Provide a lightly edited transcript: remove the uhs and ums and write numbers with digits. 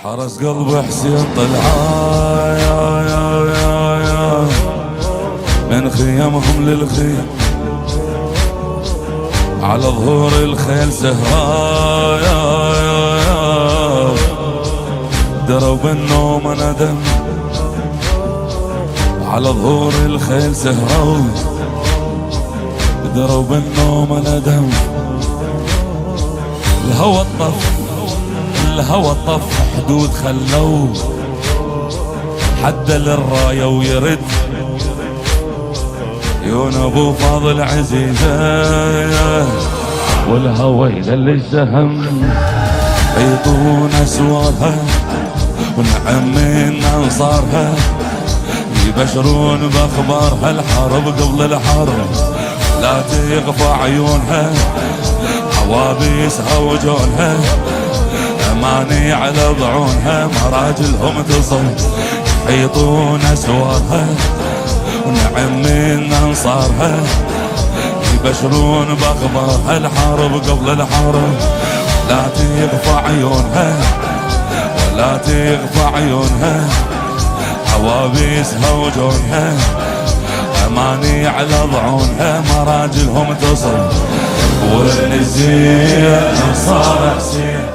حرس قلب حسين طلعا يا من خيامهم للخيام، على ظهور الخيل سهرا يا دروا بالنوم ندم، على ظهور الخيل سهرا دروا بالنوم ندم. الهوى الطف الهوى الطف حدود خلوه حد للراية ويرد عيون ابو فاضل عزيزة، والهوى للسهم يعطون اسوارها ونعمين انصارها يبشرون باخبارها. الحرب قبل الحرب لا تغفى عيونها، حوابيسها وجونها اماني على ضعونها، مراجلهم تصل يحيطون اسوارها ونعم من انصارها يبشرون باخبارها. الحرب قبل الحرب لا تغفى عيونها ولا تغفى عيونها، حوابيسها وجونها اماني على ضعونها، مراجلهم تصل والنزيع انصار حسين.